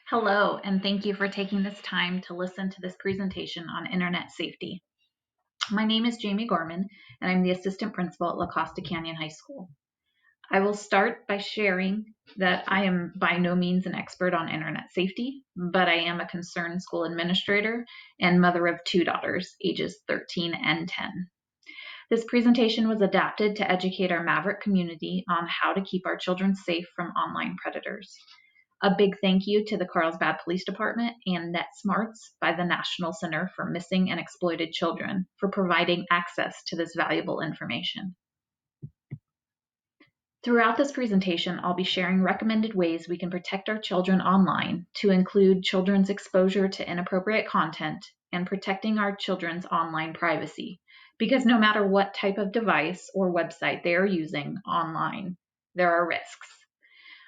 Hello, and thank you for taking this time to listen to this presentation on internet safety. My name is Jamie Gorman, and I'm the assistant principal at La Costa Canyon High School. I will start by sharing that I am by no means an expert on internet safety, but I am a concerned school administrator and mother of two daughters, ages 13 and 10. This presentation was adapted to educate our Maverick community on how to keep our children safe from online predators. A big thank you to the Carlsbad Police Department and NetSmarts by the National Center for Missing and Exploited Children for providing access to this valuable information. Throughout this presentation, I'll be sharing recommended ways we can protect our children online to include children's exposure to inappropriate content and protecting our children's online privacy, because no matter what type of device or website they are using online, there are risks.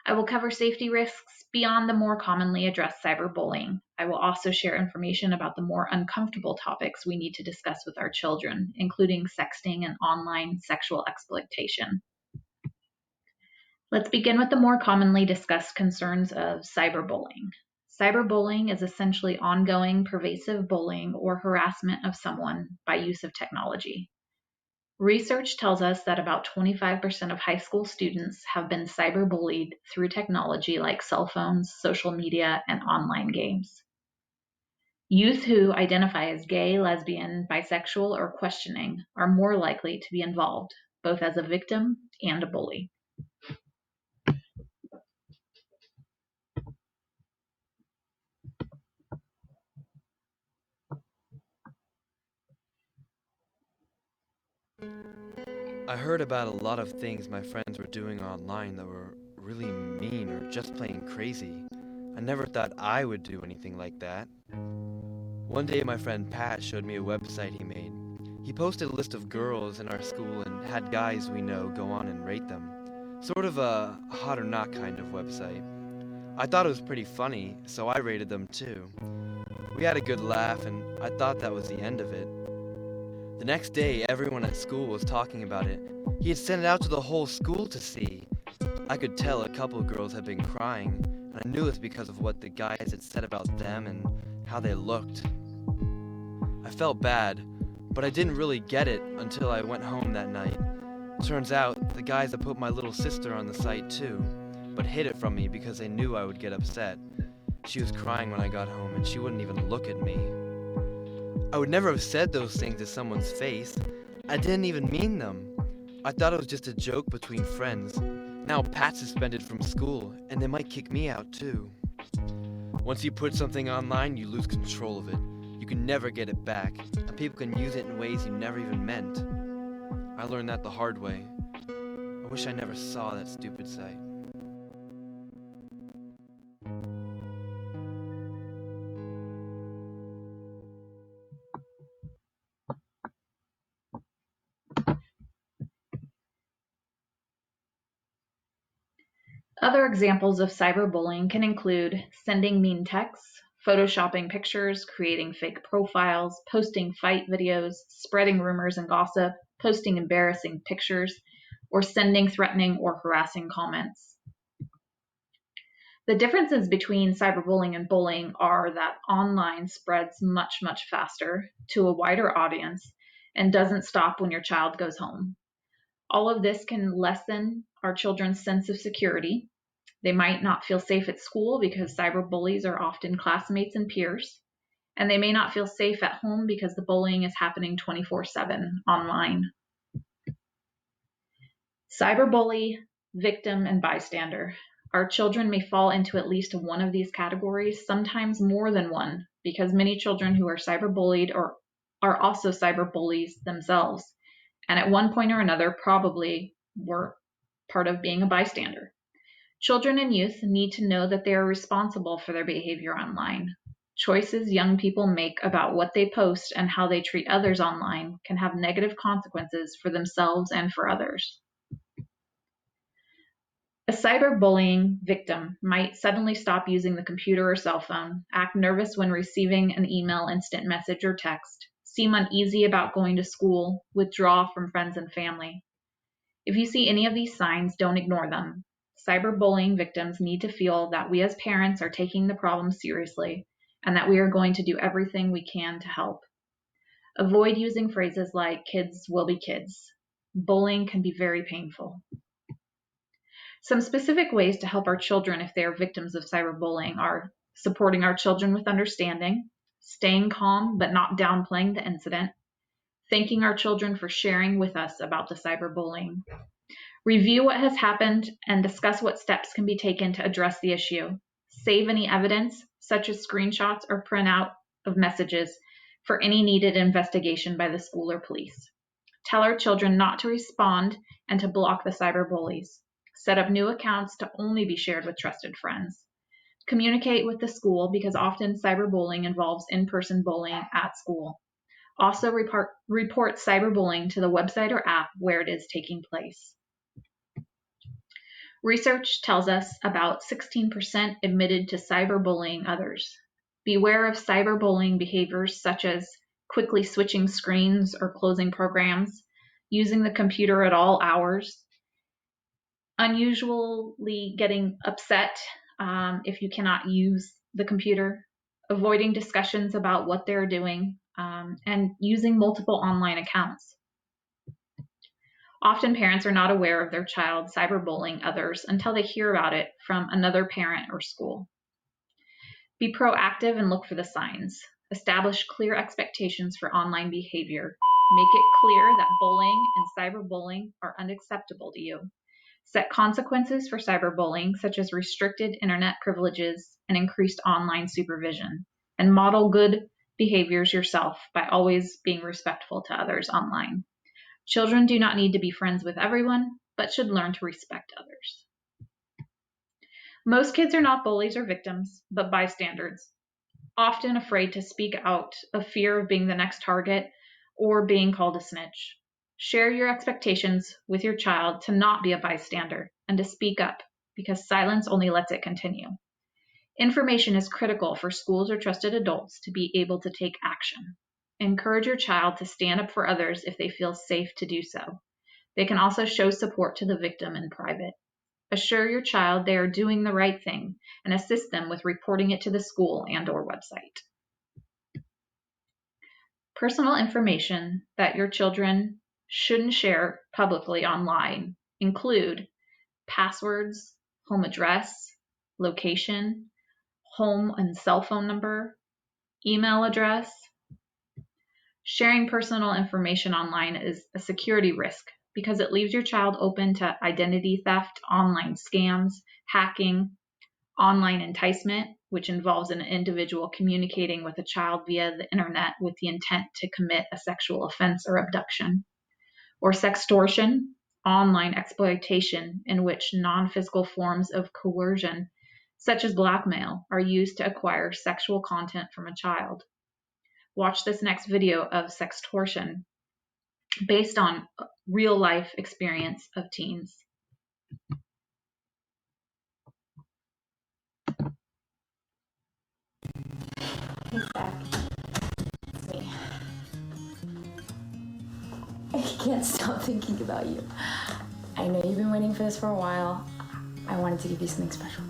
I will cover safety risks beyond the more commonly addressed cyberbullying. I will also share information about the more uncomfortable topics we need to discuss with our children, including sexting and online sexual exploitation. Let's begin with the more commonly discussed concerns of cyberbullying. Cyberbullying is essentially ongoing, pervasive bullying or harassment of someone by use of technology. Research tells us that about 25% of high school students have been cyberbullied through technology like cell phones, social media, and online games. Youth who identify as gay, lesbian, bisexual, or questioning are more likely to be involved, both as a victim and a bully. I heard about a lot of things my friends were doing online that were really mean or just plain crazy. I never thought I would do anything like that. One day my friend Pat showed me a website he made. He posted a list of girls in our school and had guys we know go on and rate them. Sort of a hot or not kind of website. I thought it was pretty funny, so I rated them too. We had a good laugh and I thought that was the end of it. The next day, everyone at school was talking about it. He had sent it out to the whole school to see. I could tell a couple of girls had been crying, and I knew it was because of what the guys had said about them and how they looked. I felt bad, but I didn't really get it until I went home that night. Turns out, the guys had put my little sister on the site too, but hid it from me because they knew I would get upset. She was crying when I got home, and she wouldn't even look at me. I would never have said those things to someone's face. I didn't even mean them. I thought it was just a joke between friends. Now Pat's suspended from school, and they might kick me out too. Once you put something online, you lose control of it. You can never get it back, and people can use it in ways you never even meant. I learned that the hard way. I wish I never saw that stupid site. Other examples of cyberbullying can include sending mean texts, photoshopping pictures, creating fake profiles, posting fight videos, spreading rumors and gossip, posting embarrassing pictures, or sending threatening or harassing comments. The differences between cyberbullying and bullying are that online spreads much, much faster to a wider audience and doesn't stop when your child goes home. All of this can lessen our children's sense of security. They might not feel safe at school because cyberbullies are often classmates and peers, and they may not feel safe at home because the bullying is happening 24/7 online. Cyberbully, victim, and bystander. Our children may fall into at least one of these categories, sometimes more than one, because many children who are cyberbullied are also cyberbullies themselves, and at one point or another probably were part of being a bystander. Children and youth need to know that they are responsible for their behavior online. Choices young people make about what they post and how they treat others online can have negative consequences for themselves and for others. A cyberbullying victim might suddenly stop using the computer or cell phone, act nervous when receiving an email, instant message, or text, seem uneasy about going to school, withdraw from friends and family. If you see any of these signs, don't ignore them. Cyberbullying victims need to feel that we as parents are taking the problem seriously and that we are going to do everything we can to help. Avoid using phrases like kids will be kids. Bullying can be very painful. Some specific ways to help our children if they are victims of cyberbullying are supporting our children with understanding, staying calm but not downplaying the incident, thanking our children for sharing with us about the cyberbullying. Review what has happened and discuss what steps can be taken to address the issue. Save any evidence, such as screenshots or printout of messages, for any needed investigation by the school or police. Tell our children not to respond and to block the cyberbullies. Set up new accounts to only be shared with trusted friends. Communicate with the school because often cyberbullying involves in-person bullying at school. Also report cyberbullying to the website or app where it is taking place. Research tells us about 16% admitted to cyberbullying others. Beware of cyberbullying behaviors such as quickly switching screens or closing programs, using the computer at all hours, unusually getting upset if you cannot use the computer, avoiding discussions about what they're doing, and using multiple online accounts. Often parents are not aware of their child cyberbullying others until they hear about it from another parent or school. Be proactive and look for the signs. Establish clear expectations for online behavior. Make it clear that bullying and cyberbullying are unacceptable to you. Set consequences for cyberbullying, such as restricted internet privileges and increased online supervision. And model good behaviors yourself by always being respectful to others online. Children do not need to be friends with everyone, but should learn to respect others. Most kids are not bullies or victims, but bystanders, often afraid to speak out of fear of being the next target or being called a snitch. Share your expectations with your child to not be a bystander and to speak up, because silence only lets it continue. Information is critical for schools or trusted adults to be able to take action. Encourage your child to stand up for others if they feel safe to do so. They can also show support to the victim in private. Assure your child they are doing the right thing and assist them with reporting it to the school and/or website. Personal information that your children shouldn't share publicly online include passwords, home address, location, home and cell phone number, email address. Sharing personal information online is a security risk because it leaves your child open to identity theft, online scams, hacking, online enticement, which involves an individual communicating with a child via the internet with the intent to commit a sexual offense or abduction, or sextortion, online exploitation in which non-physical forms of coercion, such as blackmail, are used to acquire sexual content from a child. Watch this next video of sextortion based on real life experience of teens. He's back. It's me. I can't stop thinking about you. I know you've been waiting for this for a while. I wanted to give you something special.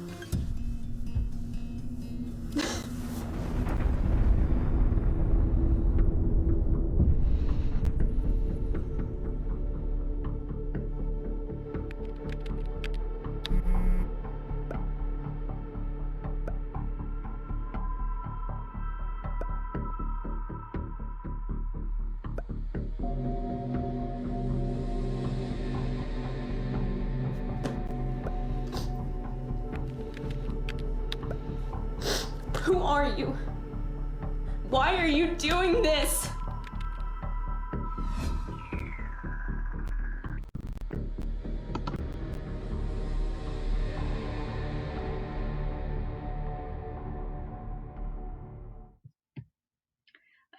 Who are you? Why are you doing this?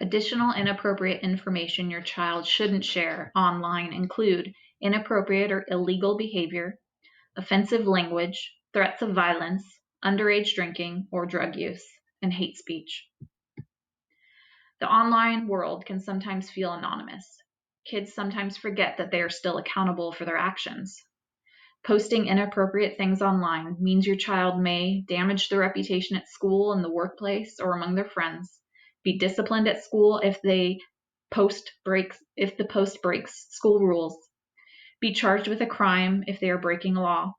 Additional inappropriate information your child shouldn't share online include inappropriate or illegal behavior, offensive language, threats of violence, underage drinking or drug use, and hate speech. The online world can sometimes feel anonymous. Kids sometimes forget that they are still accountable for their actions. Posting inappropriate things online means your child may damage their reputation at school and the workplace or among their friends, be disciplined at school if the post breaks school rules, be charged with a crime if they are breaking a law,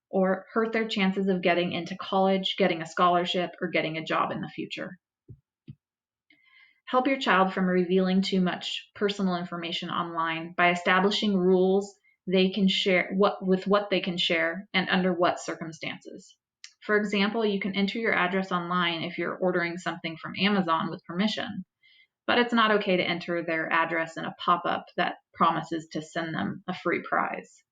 or hurt their chances of getting into college, getting a scholarship, or getting a job in the future. Help your child from revealing too much personal information online by establishing rules they can share what they can share and under what circumstances. For example, you can enter your address online if you're ordering something from Amazon with permission, but it's not okay to enter their address in a pop-up that promises to send them a free prize.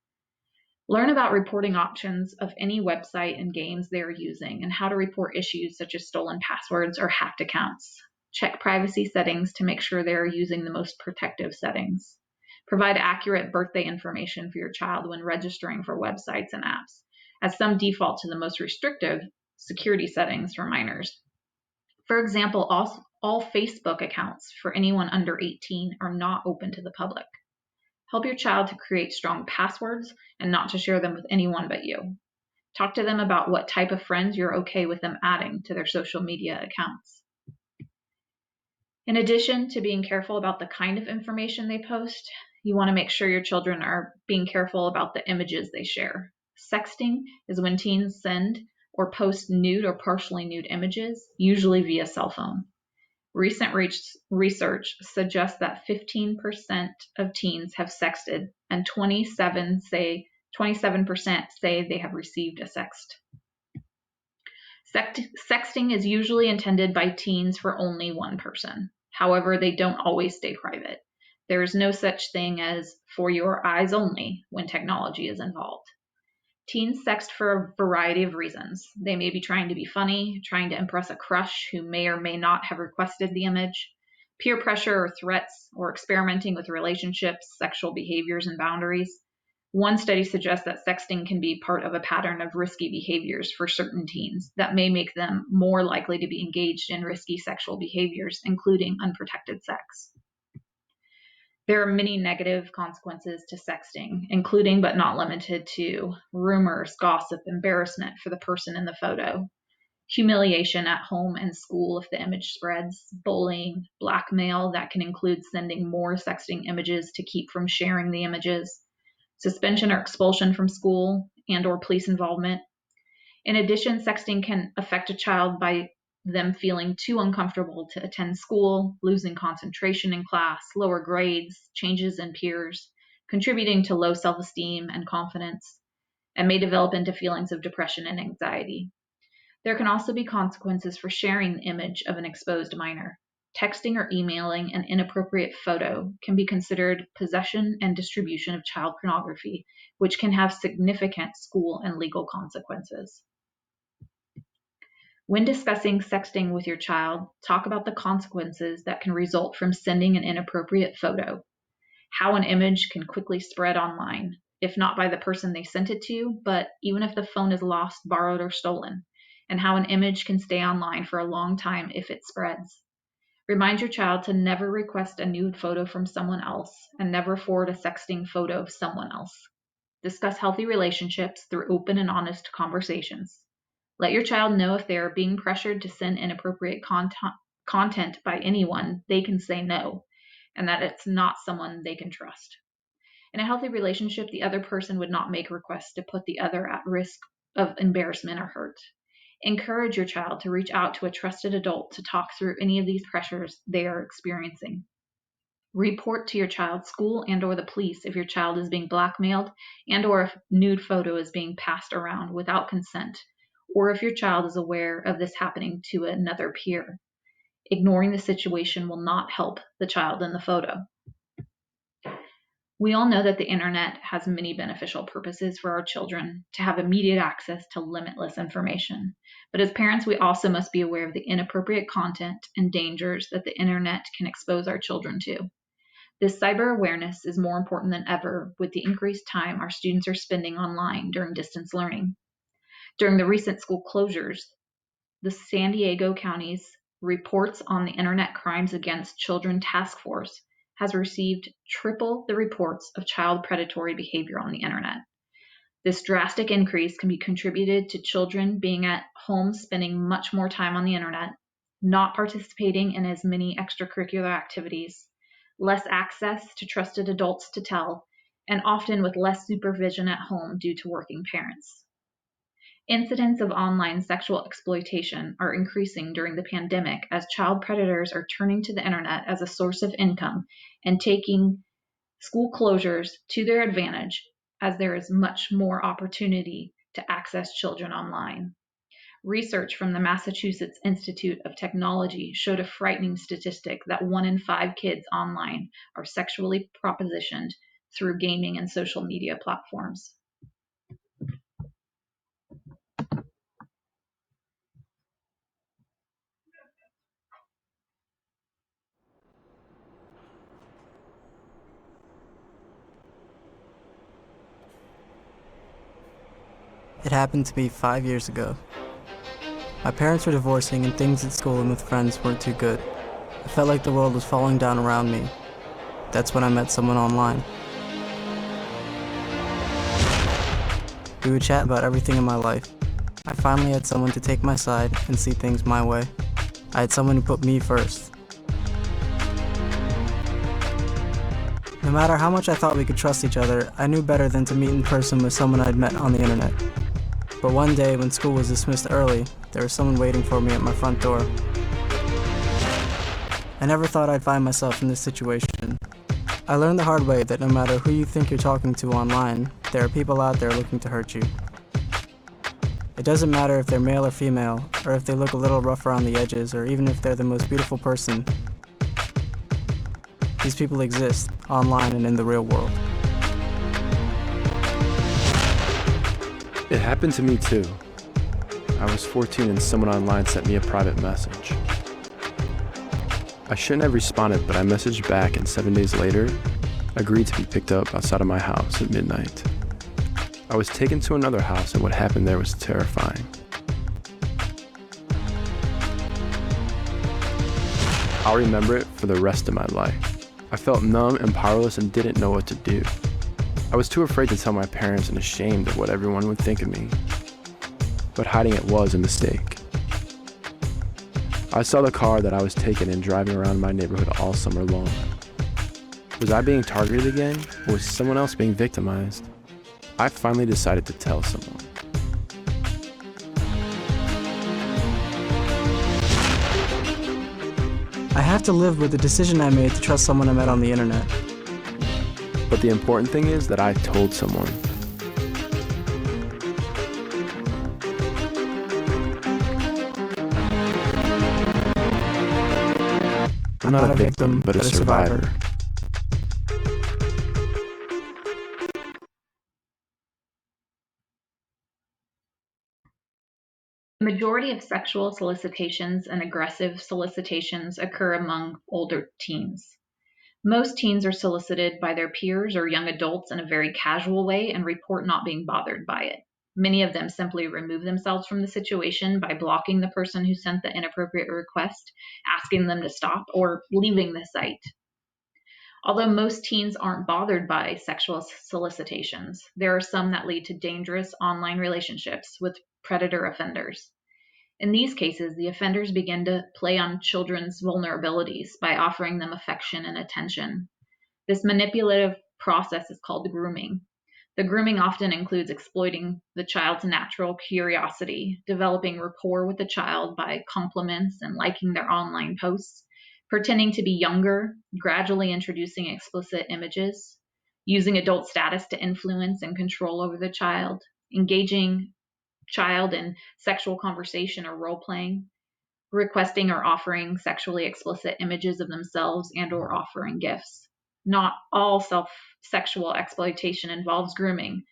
Learn about reporting options of any website and games they are using and how to report issues such as stolen passwords or hacked accounts. Check privacy settings to make sure they are using the most protective settings. Provide accurate birthday information for your child when registering for websites and apps, as some default to the most restrictive security settings for minors. For example, all Facebook accounts for anyone under 18 are not open to the public. Help your child to create strong passwords and not to share them with anyone but you. Talk to them about what type of friends you're okay with them adding to their social media accounts. In addition to being careful about the kind of information they post, you want to make sure your children are being careful about the images they share. Sexting is when teens send or post nude or partially nude images, usually via cell phone. Recent research suggests that 15% of teens have sexted, and 27% say they have received a sext. Sexting is usually intended by teens for only one person. However, they don't always stay private. There is no such thing as for your eyes only when technology is involved. Teens sext for a variety of reasons. They may be trying to be funny, trying to impress a crush who may or may not have requested the image, peer pressure or threats, or experimenting with relationships, sexual behaviors, and boundaries. One study suggests that sexting can be part of a pattern of risky behaviors for certain teens that may make them more likely to be engaged in risky sexual behaviors, including unprotected sex. There are many negative consequences to sexting, including but not limited to rumors, gossip, embarrassment for the person in the photo, humiliation at home and school if the image spreads, bullying, blackmail that can include sending more sexting images to keep from sharing the images, suspension or expulsion from school, and or police involvement. In addition, sexting can affect a child by them feeling too uncomfortable to attend school, losing concentration in class, lower grades, changes in peers, contributing to low self-esteem and confidence, and may develop into feelings of depression and anxiety. There can also be consequences for sharing the image of an exposed minor. Texting or emailing an inappropriate photo can be considered possession and distribution of child pornography, which can have significant school and legal consequences. When discussing sexting with your child, talk about the consequences that can result from sending an inappropriate photo, how an image can quickly spread online, if not by the person they sent it to, but even if the phone is lost, borrowed, or stolen, and how an image can stay online for a long time if it spreads. Remind your child to never request a nude photo from someone else and never forward a sexting photo of someone else. Discuss healthy relationships through open and honest conversations. Let your child know if they are being pressured to send inappropriate content by anyone, they can say no, and that it's not someone they can trust. In a healthy relationship, the other person would not make requests to put the other at risk of embarrassment or hurt. Encourage your child to reach out to a trusted adult to talk through any of these pressures they are experiencing. Report to your child's school and or the police if your child is being blackmailed and or if nude photo is being passed around without consent, or if your child is aware of this happening to another peer. Ignoring the situation will not help the child in the photo. We all know that the internet has many beneficial purposes for our children to have immediate access to limitless information. But as parents, we also must be aware of the inappropriate content and dangers that the internet can expose our children to. This cyber awareness is more important than ever with the increased time our students are spending online during distance learning. During the recent school closures, the San Diego County's Reports on the Internet Crimes Against Children Task Force has received triple the reports of child predatory behavior on the internet. This drastic increase can be contributed to children being at home spending much more time on the internet, not participating in as many extracurricular activities, less access to trusted adults to tell, and often with less supervision at home due to working parents. Incidents of online sexual exploitation are increasing during the pandemic as child predators are turning to the internet as a source of income and taking school closures to their advantage as there is much more opportunity to access children online. Research from the Massachusetts Institute of Technology showed a frightening statistic that 1 in 5 kids online are sexually propositioned through gaming and social media platforms. It happened to me 5 years ago. My parents were divorcing and things at school and with friends weren't too good. I felt like the world was falling down around me. That's when I met someone online. We would chat about everything in my life. I finally had someone to take my side and see things my way. I had someone who put me first. No matter how much I thought we could trust each other, I knew better than to meet in person with someone I'd met on the internet. But one day, when school was dismissed early, there was someone waiting for me at my front door. I never thought I'd find myself in this situation. I learned the hard way that no matter who you think you're talking to online, there are people out there looking to hurt you. It doesn't matter if they're male or female, or if they look a little rough around the edges, or even if they're the most beautiful person. These people exist, online and in the real world. It happened to me too. I was 14 and someone online sent me a private message. I shouldn't have responded, but I messaged back and 7 days later, agreed to be picked up outside of my house at midnight. I was taken to another house and what happened there was terrifying. I'll remember it for the rest of my life. I felt numb and powerless and didn't know what to do. I was too afraid to tell my parents and ashamed of what everyone would think of me. But hiding it was a mistake. I saw the car that I was taking and driving around my neighborhood all summer long. Was I being targeted again, or was someone else being victimized? I finally decided to tell someone. I have to live with the decision I made to trust someone I met on the internet. But the important thing is that I told someone. I'm not a victim, but a survivor. The majority of sexual solicitations and aggressive solicitations occur among older teens. Most teens are solicited by their peers or young adults in a very casual way and report not being bothered by it. Many of them simply remove themselves from the situation by blocking the person who sent the inappropriate request, asking them to stop, or leaving the site. Although most teens aren't bothered by sexual solicitations, there are some that lead to dangerous online relationships with predator offenders. In these cases, the offenders begin to play on children's vulnerabilities by offering them affection and attention. This manipulative process is called grooming. The grooming often includes exploiting the child's natural curiosity, developing rapport with the child by compliments and liking their online posts, pretending to be younger, gradually introducing explicit images, using adult status to influence and control over the child, engaging child in sexual conversation or role playing, requesting or offering sexually explicit images of themselves and or offering gifts. Not all sexual exploitation involves grooming,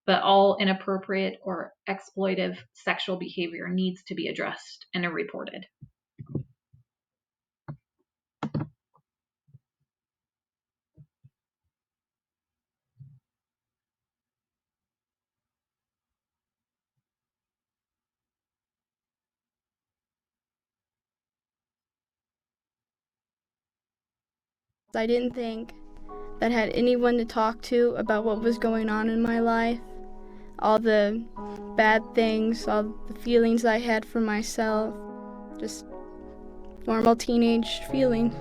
but all inappropriate or exploitive sexual behavior needs to be addressed and reported. I didn't think that I had anyone to talk to about what was going on in my life. all the bad things, all the feelings I had for myself, just normal teenage feelings.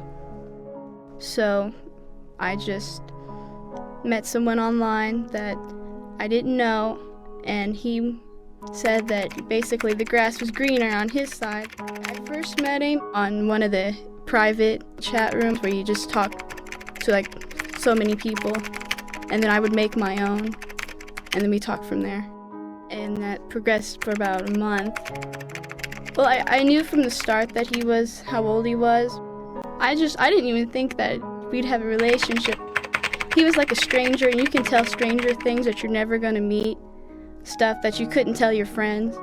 So I just met someone online that I didn't know, and he said that basically the grass was greener on his side. I first met him on one of the private chat rooms where you just talk to like so many people, and then I would make my own, and then we talked from there. And that progressed for about a month. Well, I knew from the start that he was how old he was. I didn't even think that we'd have a relationship. He was like a stranger, and you can tell stranger things that you're never gonna meet, stuff that you couldn't tell your friends.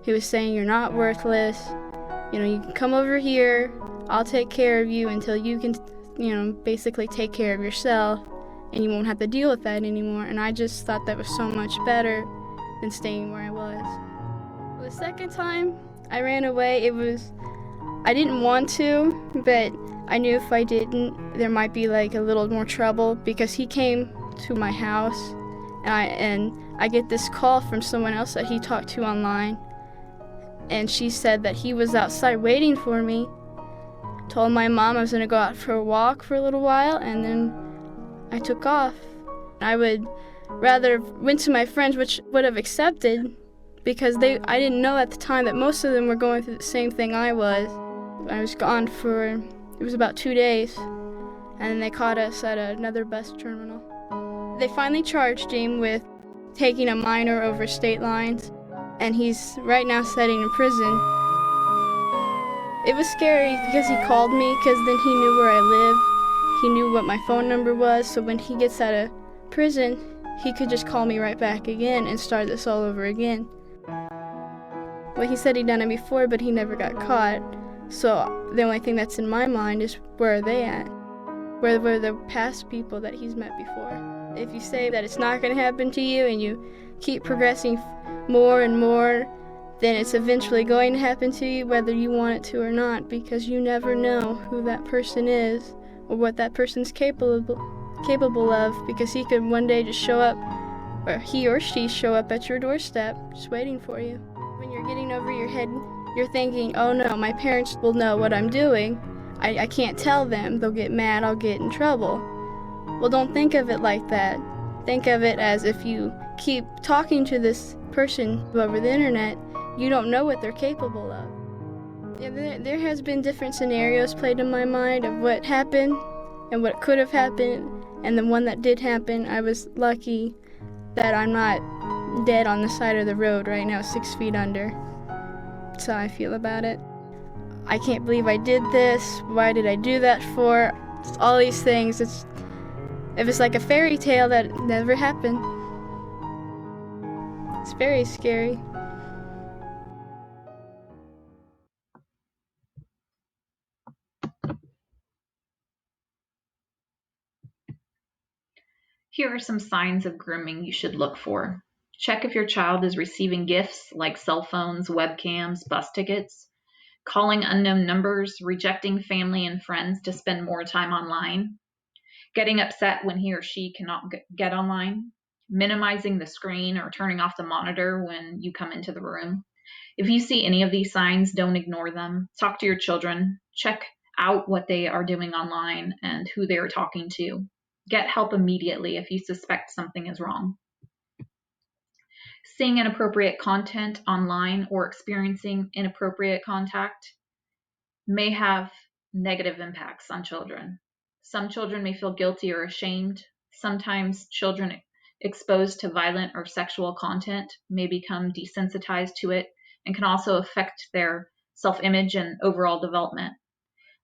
He was saying you're not worthless, you can come over here, I'll take care of you until you can, basically take care of yourself, and you won't have to deal with that anymore. And I just thought that was so much better than staying where I was. The second time I ran away, I didn't want to, but I knew if I didn't, there might be like a little more trouble, because he came to my house, and I get this call from someone else that he talked to online, and she said that he was outside waiting for me. Told my mom I was gonna go out for a walk for a little while, and then I took off. I would rather went to my friends, which would have accepted, because I didn't know at the time that most of them were going through the same thing I was. I was gone it was about 2 days, and then they caught us at another bus terminal. They finally charged him with taking a minor over state lines, and he's right now sitting in prison. It was scary because he called me, because then he knew where I lived. He knew what my phone number was, so when he gets out of prison, he could just call me right back again and start this all over again. Well, he said he'd done it before, but he never got caught. So the only thing that's in my mind is, where are they at? Where were the past people that he's met before? If you say that it's not going to happen to you and you keep progressing more and more, then it's eventually going to happen to you whether you want it to or not, because you never know who that person is or what that person's capable of, because he could one day just show up, or he or she show up at your doorstep just waiting for you. When you're getting over your head, you're thinking, oh no, my parents will know what I'm doing. I can't tell them, they'll get mad, I'll get in trouble. Well, don't think of it like that. Think of it as, if you keep talking to this person over the internet, you don't know what they're capable of. Yeah, there has been different scenarios played in my mind of what happened and what could have happened, and the one that did happen, I was lucky that I'm not dead on the side of the road right now, 6 feet under. That's how I feel about it. I can't believe I did this. Why did I do that for? It's all these things. It was like a fairy tale that never happened. It's very scary. Here are some signs of grooming you should look for. Check if your child is receiving gifts like cell phones, webcams, bus tickets, calling unknown numbers, rejecting family and friends to spend more time online, getting upset when he or she cannot get online, minimizing the screen or turning off the monitor when you come into the room. If you see any of these signs, don't ignore them. Talk to your children. Check out what they are doing online and who they are talking to. Get help immediately if you suspect something is wrong. Seeing inappropriate content online or experiencing inappropriate contact may have negative impacts on children. Some children may feel guilty or ashamed. Sometimes children exposed to violent or sexual content may become desensitized to it and can also affect their self-image and overall development.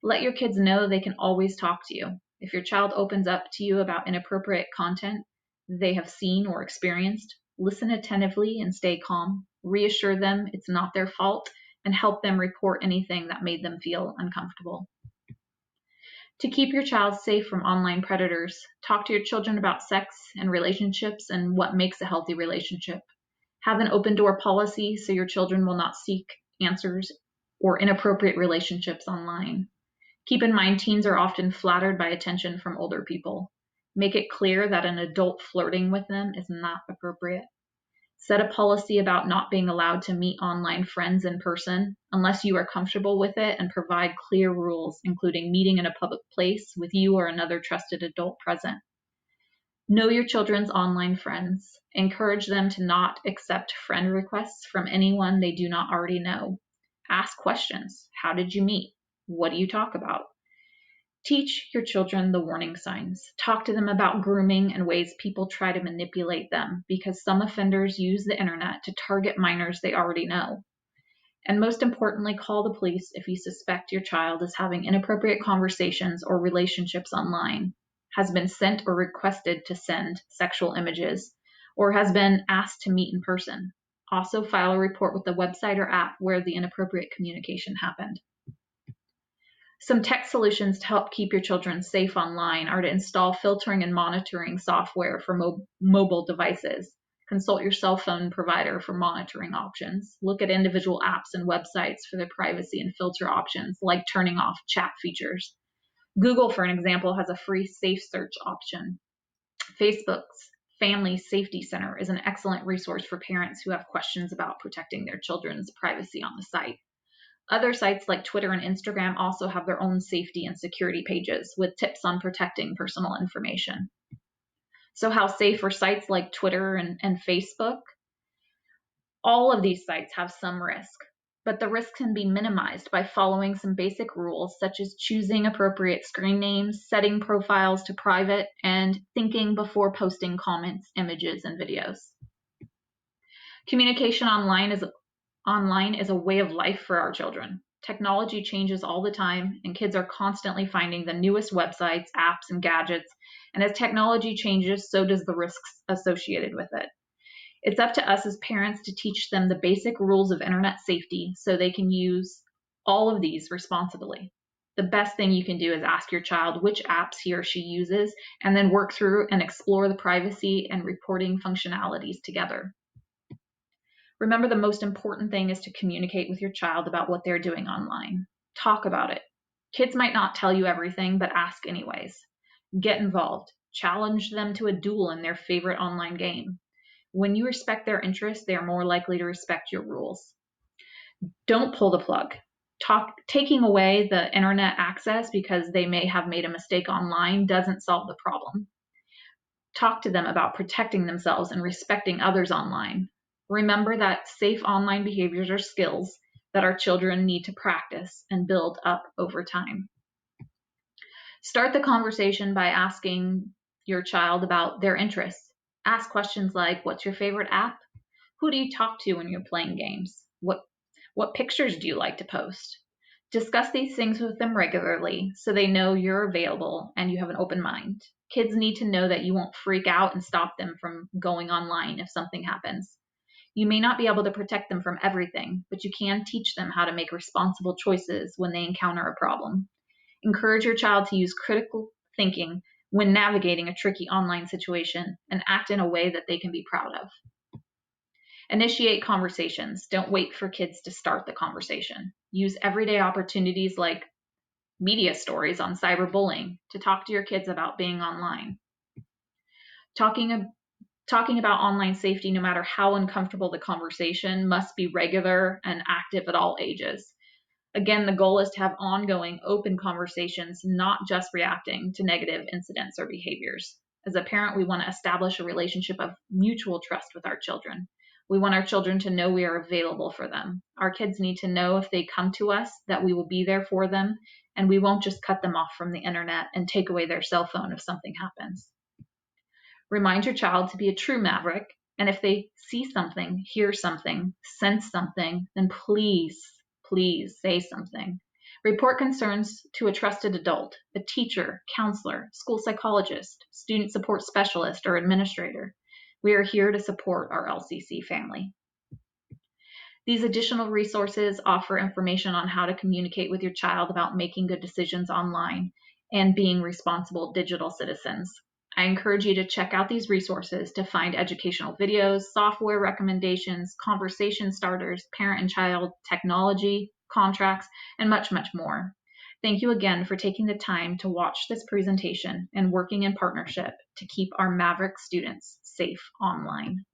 Let your kids know they can always talk to you. If your child opens up to you about inappropriate content they have seen or experienced, listen attentively and stay calm. Reassure them it's not their fault and help them report anything that made them feel uncomfortable. To keep your child safe from online predators, talk to your children about sex and relationships and what makes a healthy relationship. Have an open door policy so your children will not seek answers or inappropriate relationships online. Keep in mind, teens are often flattered by attention from older people. Make it clear that an adult flirting with them is not appropriate. Set a policy about not being allowed to meet online friends in person unless you are comfortable with it, and provide clear rules, including meeting in a public place with you or another trusted adult present. Know your children's online friends. Encourage them to not accept friend requests from anyone they do not already know. Ask questions. How did you meet? What do you talk about? Teach your children the warning signs. Talk to them about grooming and ways people try to manipulate them, because some offenders use the internet to target minors they already know. And most importantly, call the police if you suspect your child is having inappropriate conversations or relationships online, has been sent or requested to send sexual images, or has been asked to meet in person. Also, file a report with the website or app where the inappropriate communication happened. Some tech solutions to help keep your children safe online are to install filtering and monitoring software for mobile devices. Consult your cell phone provider for monitoring options. Look at individual apps and websites for their privacy and filter options, like turning off chat features. Google, for an example, has a free safe search option. Facebook's Family Safety Center is an excellent resource for parents who have questions about protecting their children's privacy on the site. Other sites like Twitter and Instagram also have their own safety and security pages with tips on protecting personal information. So how safe are sites like Twitter and Facebook? All of these sites have some risk, but the risk can be minimized by following some basic rules, such as choosing appropriate screen names, setting profiles to private, and thinking before posting comments, images, and videos. Communication online is a way of life for our children. Technology changes all the time, and kids are constantly finding the newest websites, apps, and gadgets. And as technology changes, so does the risks associated with it. It's up to us as parents to teach them the basic rules of internet safety so they can use all of these responsibly. The best thing you can do is ask your child which apps he or she uses, and then work through and explore the privacy and reporting functionalities together. Remember, the most important thing is to communicate with your child about what they're doing online. Talk about it. Kids might not tell you everything, but ask anyways. Get involved. Challenge them to a duel in their favorite online game. When you respect their interests, they are more likely to respect your rules. Don't pull the plug. Taking away the internet access because they may have made a mistake online doesn't solve the problem. Talk to them about protecting themselves and respecting others online. Remember that safe online behaviors are skills that our children need to practice and build up over time. Start the conversation by asking your child about their interests. Ask questions like, what's your favorite app? Who do you talk to when you're playing games? What pictures do you like to post? Discuss these things with them regularly so they know you're available and you have an open mind. Kids need to know that you won't freak out and stop them from going online if something happens. You may not be able to protect them from everything, but you can teach them how to make responsible choices when they encounter a problem. Encourage your child to use critical thinking when navigating a tricky online situation and act in a way that they can be proud of. Initiate conversations. Don't wait for kids to start the conversation. Use everyday opportunities like media stories on cyberbullying to talk to your kids about being online. Talking about online safety, no matter how uncomfortable the conversation, must be regular and active at all ages. Again, the goal is to have ongoing, open conversations, not just reacting to negative incidents or behaviors. As a parent, we want to establish a relationship of mutual trust with our children. We want our children to know we are available for them. Our kids need to know if they come to us that we will be there for them, and we won't just cut them off from the internet and take away their cell phone if something happens. Remind your child to be a true maverick, and if they see something, hear something, sense something, then please say something. Report concerns to a trusted adult, a teacher, counselor, school psychologist, student support specialist, or administrator. We are here to support our LCC family. These additional resources offer information on how to communicate with your child about making good decisions online and being responsible digital citizens. I encourage you to check out these resources to find educational videos, software recommendations, conversation starters, parent and child technology, contracts, and much, much more. Thank you again for taking the time to watch this presentation and working in partnership to keep our Maverick students safe online.